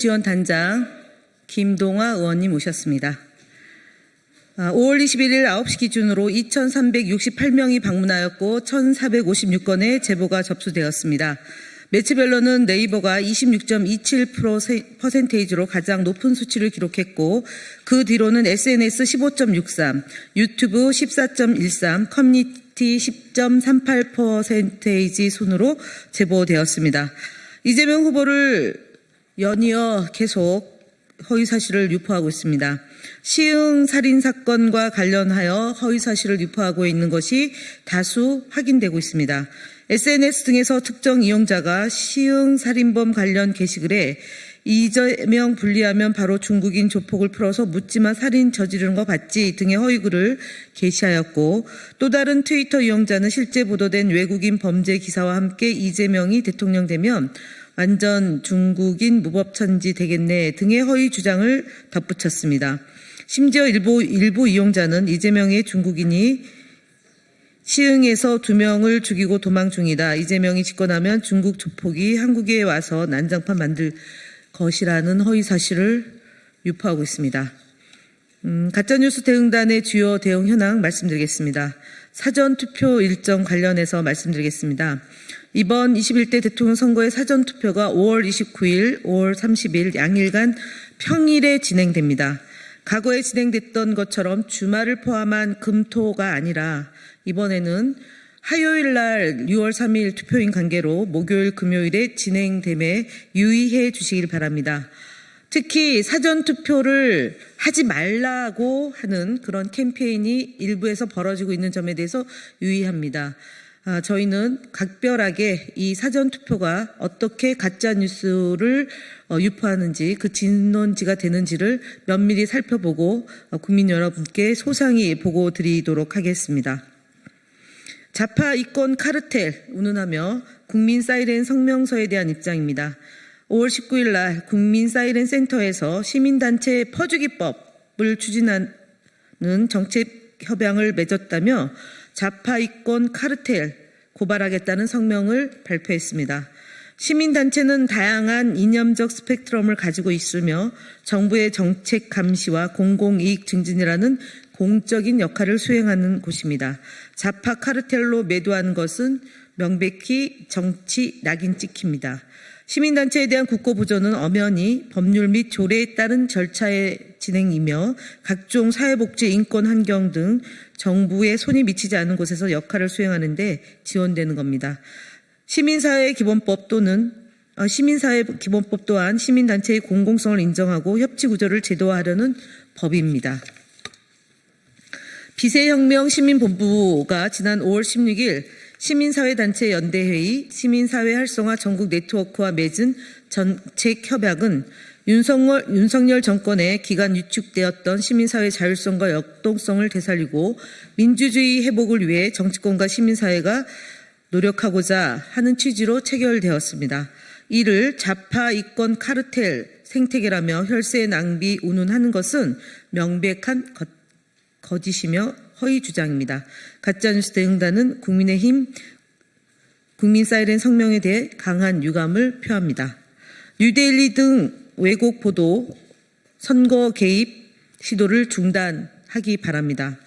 지원단장 김동아 의원님 오셨습니다. 5월 21일 9시 기준으로 2,368명이 방문하였고 1,456건의 제보가 접수되었습니다. 매체별로는 네이버가 26.27%로 가장 높은 수치를 기록했고 그 뒤로는 SNS 15.63, 유튜브 14.13, 커뮤니티 10.38% 순으로 제보되었습니다. 이재명 후보를 연이어 계속 허위사실을 유포하고 있습니다. 시흥 살인사건과 관련하여 허위사실을 유포하고 있는 것이 다수 확인되고 있습니다. SNS 등에서 특정 이용자가 시흥 살인범 관련 게시글에 이재명 분리하면 바로 중국인 조폭을 풀어서 묻지마 살인 저지르는 거 봤지 등의 허위글을 게시하였고 또 다른 트위터 이용자는 실제 보도된 외국인 범죄 기사와 함께 이재명이 대통령 되면 완전 중국인 무법천지 되겠네 등의 허위 주장을 덧붙였습니다. 심지어 일부 이용자는 이재명의 중국인이 시흥에서 2명을 죽이고 도망 중이다. 이재명이 집권하면 중국 조폭이 한국에 와서 난장판 만들 것이라는 허위 사실을 유포하고 있습니다. 가짜뉴스 대응단의 주요 대응 현황 말씀드리겠습니다. 사전투표 일정 관련해서 말씀드리겠습니다. 이번 21대 대통령 선거의 사전투표가 5월 29일, 5월 30일 양일간 평일에 진행됩니다. 과거에 진행됐던 것처럼 주말을 포함한 금토가 아니라 이번에는 화요일 날 6월 3일 투표인 관계로 목요일, 금요일에 진행됨에 유의해 주시길 바랍니다. 특히 사전투표를 하지 말라고 하는 그런 캠페인이 일부에서 벌어지고 있는 점에 대해서 유의합니다. 저희는 각별하게 이 사전투표가 어떻게 가짜뉴스를 유포하는지 그 진원지가 되는지를 면밀히 살펴보고 국민 여러분께 소상히 보고 드리도록 하겠습니다. 좌파 이권 카르텔 운운하며 국민 사이렌 성명서에 대한 입장입니다. 5월 19일 날 국민 사이렌 센터에서 시민단체 퍼주기법을 추진하는 정책 협약을 맺었다며 좌파 이권 카르텔 고발하겠다는 성명을 발표했습니다. 시민단체는 다양한 이념적 스펙트럼을 가지고 있으며 정부의 정책 감시와 공공이익 증진이라는 공적인 역할을 수행하는 곳입니다. 좌파 카르텔로 매도한 것은 명백히 정치 낙인 찍힙니다. 시민단체에 대한 국고보조는 엄연히 법률 및 조례에 따른 절차의 진행이며 각종 사회복지, 인권, 환경 등 정부의 손이 미치지 않은 곳에서 역할을 수행하는 데 지원되는 겁니다. 시민사회 기본법 또한 시민단체의 공공성을 인정하고 협치구조를 제도화하려는 법입니다. 비세혁명 시민본부가 지난 5월 16일 시민사회단체 연대회의 시민사회 활성화 전국 네트워크와 맺은 정책협약은 윤석열 정권의 기간 위축되었던 시민사회 자율성과 역동성을 되살리고 민주주의 회복을 위해 정치권과 시민사회가 노력하고자 하는 취지로 체결되었습니다. 이를 좌파 이권 카르텔 생태계라며 혈세 낭비 운운하는 것은 명백한 거짓이며 허위 주장입니다. 가짜뉴스 대응단은 국민의힘 국민 사이렌 성명에 대해 강한 유감을 표합니다. 뉴데일리 등 왜곡 보도, 선거 개입 시도를 중단하기 바랍니다.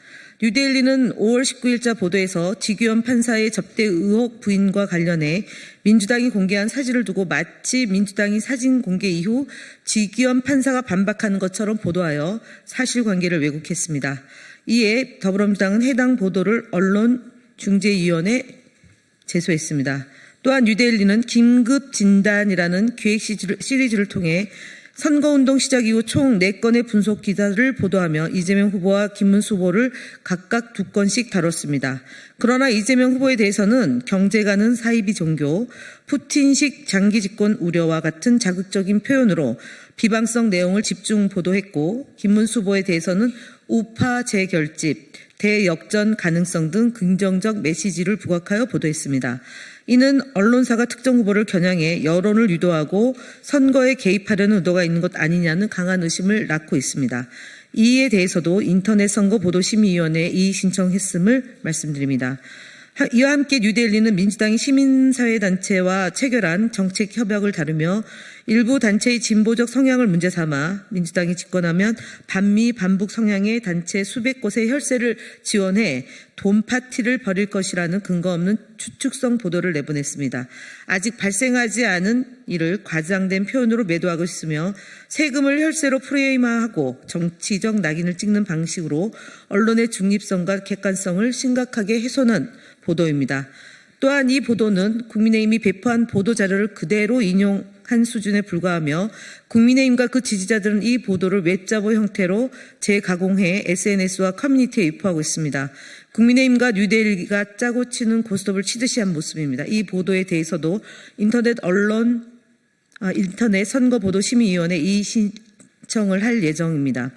뉴데일리는 5월 19일자 보도에서 지규현 판사의 접대 의혹 부인과 관련해 민주당이 공개한 사진을 두고 마치 민주당이 사진 공개 이후 지규현 판사가 반박하는 것처럼 보도하여 사실관계를 왜곡했습니다. 이에 더불어민주당은 해당 보도를 언론중재위원회에 제소했습니다. 또한 뉴데일리는 긴급진단이라는 기획 시리즈를 통해 선거운동 시작 이후 총 4건의 분석 기사를 보도하며 이재명 후보와 김문수 후보를 각각 2건씩 다뤘습니다. 그러나 이재명 후보에 대해서는 경제가는 사이비 종교, 푸틴식 장기 집권 우려와 같은 자극적인 표현으로 비방성 내용을 집중 보도했고 김문수 후보에 대해서는 우파 재결집, 대역전 가능성 등 긍정적 메시지를 부각하여 보도했습니다. 이는 언론사가 특정 후보를 겨냥해 여론을 유도하고 선거에 개입하려는 의도가 있는 것 아니냐는 강한 의심을 낳고 있습니다. 이에 대해서도 인터넷 선거 보도심의위원회에 이의 신청했음을 말씀드립니다. 이와 함께 뉴데일리는 민주당이 시민사회단체와 체결한 정책협약을 다루며 일부 단체의 진보적 성향을 문제 삼아 민주당이 집권하면 반미 반북 성향의 단체 수백 곳의 혈세를 지원해 돈 파티를 벌일 것이라는 근거 없는 추측성 보도를 내보냈습니다. 아직 발생하지 않은 일을 과장된 표현으로 매도하고 있으며 세금을 혈세로 프레임화하고 정치적 낙인을 찍는 방식으로 언론의 중립성과 객관성을 심각하게 훼손한 보도입니다. 또한 이 보도는 국민의힘이 배포한 보도자료를 그대로 인용한 수준에 불과하며 국민의힘과 그 지지자들은 이 보도를 웹자보 형태로 재가공해 SNS와 커뮤니티에 유포하고 있습니다. 국민의힘과 뉴데일리가 짜고 치는 고스톱을 치듯이 한 모습입니다. 이 보도에 대해서도 인터넷 선거보도심의위원회에 이의 신청을 할 예정입니다.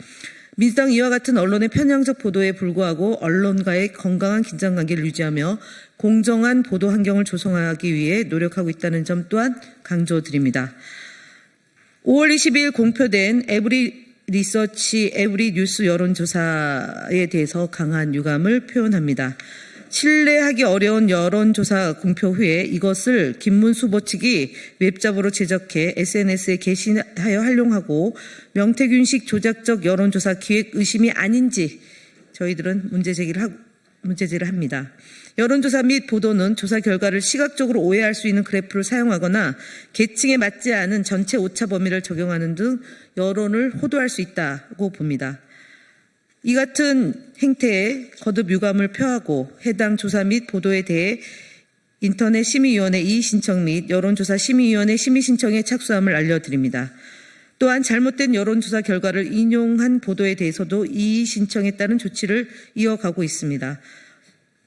민주당 이와 같은 언론의 편향적 보도에 불구하고 언론과의 건강한 긴장관계를 유지하며 공정한 보도 환경을 조성하기 위해 노력하고 있다는 점 또한 강조드립니다. 5월 20일 공표된 에브리 리서치 에브리 뉴스 여론조사에 대해서 강한 유감을 표현합니다. 신뢰하기 어려운 여론조사 공표 후에 이것을 김문수 후보 측이 웹잡으로 제작해 SNS에 게시하여 활용하고 명태균식 조작적 여론조사 기획 의심이 아닌지 저희들은 문제제기를 합니다. 여론조사 및 보도는 조사 결과를 시각적으로 오해할 수 있는 그래프를 사용하거나 계층에 맞지 않은 전체 오차 범위를 적용하는 등 여론을 호도할 수 있다고 봅니다. 이 같은 행태에 거듭 유감을 표하고 해당 조사 및 보도에 대해 인터넷 심의위원회 이의 신청 및 여론조사 심의위원회 심의 신청에 착수함을 알려드립니다. 또한 잘못된 여론조사 결과를 인용한 보도에 대해서도 이의 신청에 따른 조치를 이어가고 있습니다.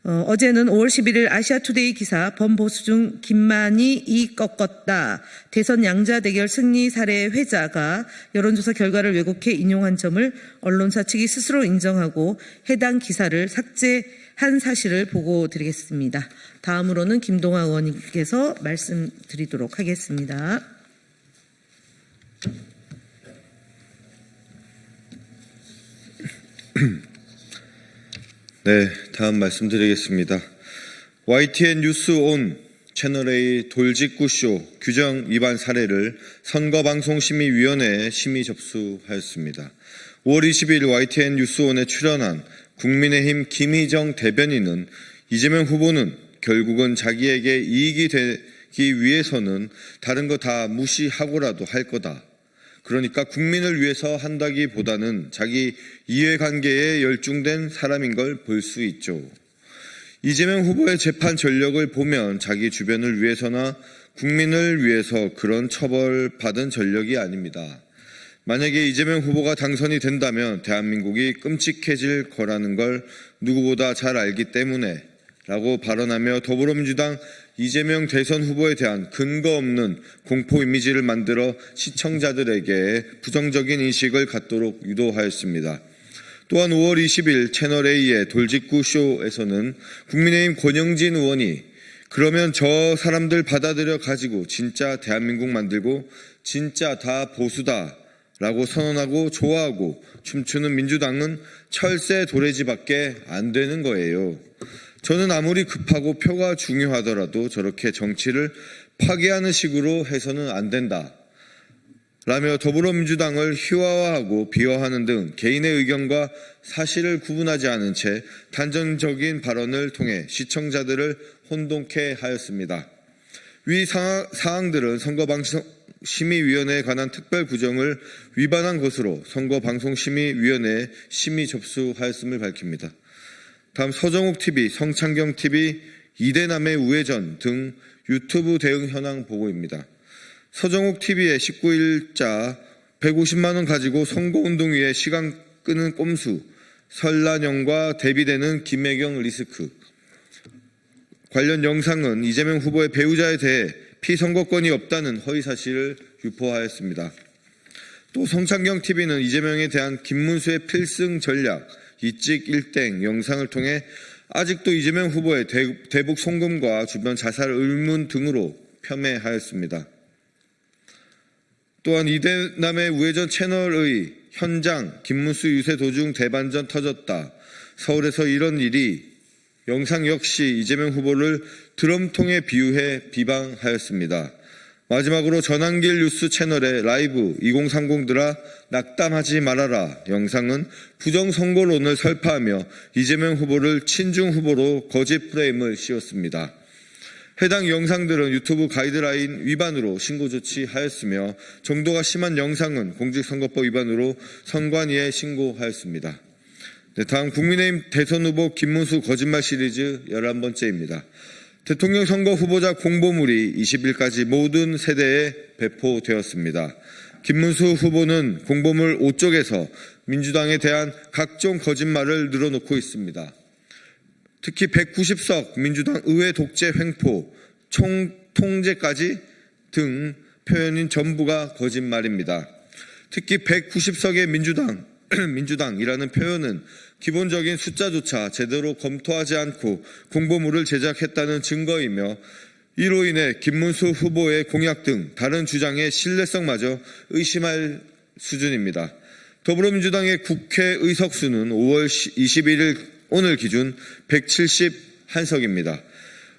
어제는 5월 11일 아시아투데이 기사 범보수 중 김만희 이 꺾었다. 대선 양자 대결 승리 사례 회자가 여론조사 결과를 왜곡해 인용한 점을 언론사 측이 스스로 인정하고 해당 기사를 삭제한 사실을 보고드리겠습니다. 다음으로는 김동아 의원님께서 말씀드리도록 하겠습니다. 네, 다음 말씀드리겠습니다. YTN 뉴스 온 채널A 돌직구쇼 규정 위반 사례를 선거방송심의위원회에 심의 접수하였습니다. 5월 20일 YTN 뉴스 온에 출연한 국민의힘 김희정 대변인은 이재명 후보는 결국은 자기에게 이익이 되기 위해서는 다른 거 다 무시하고라도 할 거다. 그러니까 국민을 위해서 한다기보다는 자기 이해관계에 열중된 사람인 걸 볼 수 있죠. 이재명 후보의 재판 전력을 보면 자기 주변을 위해서나 국민을 위해서 그런 처벌받은 전력이 아닙니다. 만약에 이재명 후보가 당선이 된다면 대한민국이 끔찍해질 거라는 걸 누구보다 잘 알기 때문에 라고 발언하며 더불어민주당 이재명 대선 후보에 대한 근거 없는 공포 이미지를 만들어 시청자들에게 부정적인 인식을 갖도록 유도하였습니다. 또한 5월 20일 채널A의 돌직구쇼에서는 국민의힘 권영진 의원이 그러면 저 사람들 받아들여 가지고 진짜 대한민국 만들고 진짜 다 보수다 라고 선언하고 좋아하고 춤추는 민주당은 철새 도래지밖에 안 되는 거예요. 저는 아무리 급하고 표가 중요하더라도 저렇게 정치를 파괴하는 식으로 해서는 안 된다. 라며 더불어민주당을 희화화하고 비화하는 등 개인의 의견과 사실을 구분하지 않은 채 단정적인 발언을 통해 시청자들을 혼동케 하였습니다. 위 사항들은 선거방송심의위원회에 관한 특별 구정을 위반한 것으로 선거방송심의위원회에 심의 접수하였음을 밝힙니다. 다음 서정욱TV, 성창경TV, 이대남의 우회전 등 유튜브 대응 현황 보고입니다. 서정욱TV의 19일자 150만 원 가지고 선거운동 위에 시간 끄는 꼼수, 설란영과 대비되는 김혜경 리스크. 관련 영상은 이재명 후보의 배우자에 대해 피선거권이 없다는 허위사실을 유포하였습니다. 또 성창경TV는 이재명에 대한 김문수의 필승 전략, 이찍 일땡 영상을 통해 아직도 이재명 후보의 대북 송금과 주변 자살 의문 등으로 폄훼하였습니다. 또한 이대남의 우회전 채널의 현장 김문수 유세 도중 대반전 터졌다. 서울에서 이런 일이 영상 역시 이재명 후보를 드럼통에 비유해 비방하였습니다. 마지막으로 전환길 뉴스 채널의 라이브 2030들아 낙담하지 말아라 영상은 부정선거론을 설파하며 이재명 후보를 친중 후보로 거짓 프레임을 씌웠습니다. 해당 영상들은 유튜브 가이드라인 위반으로 신고 조치하였으며 정도가 심한 영상은 공직선거법 위반으로 선관위에 신고하였습니다. 네, 다음 국민의힘 대선 후보 김문수 거짓말 시리즈 11번째입니다. 대통령 선거 후보자 공보물이 20일까지 모든 세대에 배포되었습니다. 김문수 후보는 공보물 5쪽에서 민주당에 대한 각종 거짓말을 늘어놓고 있습니다. 특히 190석 민주당 의회 독재 횡포, 총통제까지 등 표현인 전부가 거짓말입니다. 특히 190석의 민주당이라는 표현은 기본적인 숫자조차 제대로 검토하지 않고 공보물을 제작했다는 증거이며 이로 인해 김문수 후보의 공약 등 다른 주장의 신뢰성마저 의심할 수준입니다. 더불어민주당의 국회 의석수는 5월 21일 오늘 기준 171석입니다.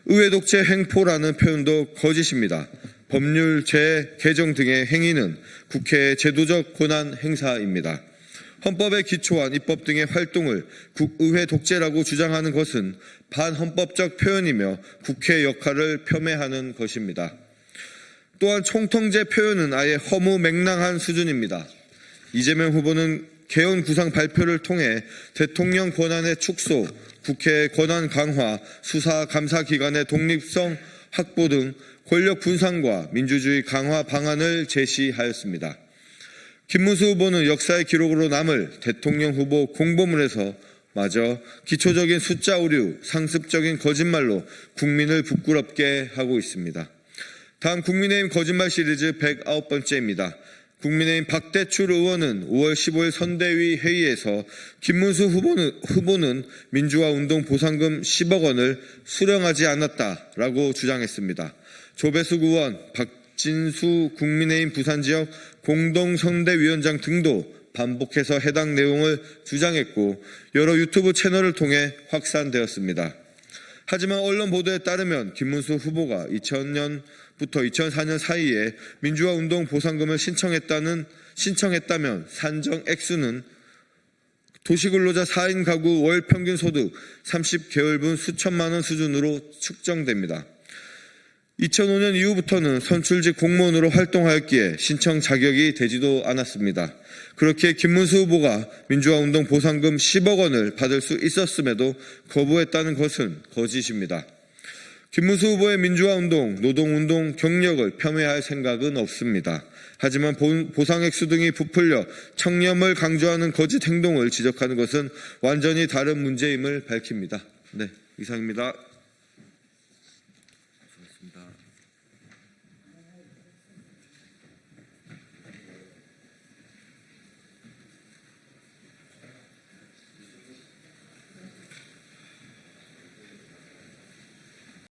의회 독재 횡포라는 표현도 거짓입니다. 법률 재개정 등의 행위는 국회의 제도적 권한 행사입니다. 헌법에 기초한 입법 등의 활동을 국의회 독재라고 주장하는 것은 반헌법적 표현이며 국회 역할을 폄훼하는 것입니다. 또한 총통제 표현은 아예 허무맹랑한 수준입니다. 이재명 후보는 개헌 구상 발표를 통해 대통령 권한의 축소, 국회 권한 강화, 수사 감사 기관의 독립성 확보 등 권력 분산과 민주주의 강화 방안을 제시하였습니다. 김문수 후보는 역사의 기록으로 남을 대통령 후보 공보물에서 마저 기초적인 숫자 오류, 상습적인 거짓말로 국민을 부끄럽게 하고 있습니다. 다음 국민의힘 거짓말 시리즈 109번째입니다. 국민의힘 박대출 의원은 5월 15일 선대위 회의에서 김문수 후보는 민주화운동 보상금 10억 원을 수령하지 않았다라고 주장했습니다. 조배숙 의원, 박진수 국민의힘 부산지역 공동선대위원장 등도 반복해서 해당 내용을 주장했고 여러 유튜브 채널을 통해 확산되었습니다. 하지만 언론 보도에 따르면 김문수 후보가 2000년부터 2004년 사이에 민주화운동 보상금을 신청했다면 산정 액수는 도시근로자 4인 가구 월 평균 소득 30개월분 수천만 원 수준으로 측정됩니다. 2005년 이후부터는 선출직 공무원으로 활동하였기에 신청 자격이 되지도 않았습니다. 그렇게 김문수 후보가 민주화운동 보상금 10억 원을 받을 수 있었음에도 거부했다는 것은 거짓입니다. 김문수 후보의 민주화운동, 노동운동 경력을 폄훼할 생각은 없습니다. 하지만 보상 액수 등이 부풀려 청렴을 강조하는 거짓 행동을 지적하는 것은 완전히 다른 문제임을 밝힙니다. 네, 이상입니다.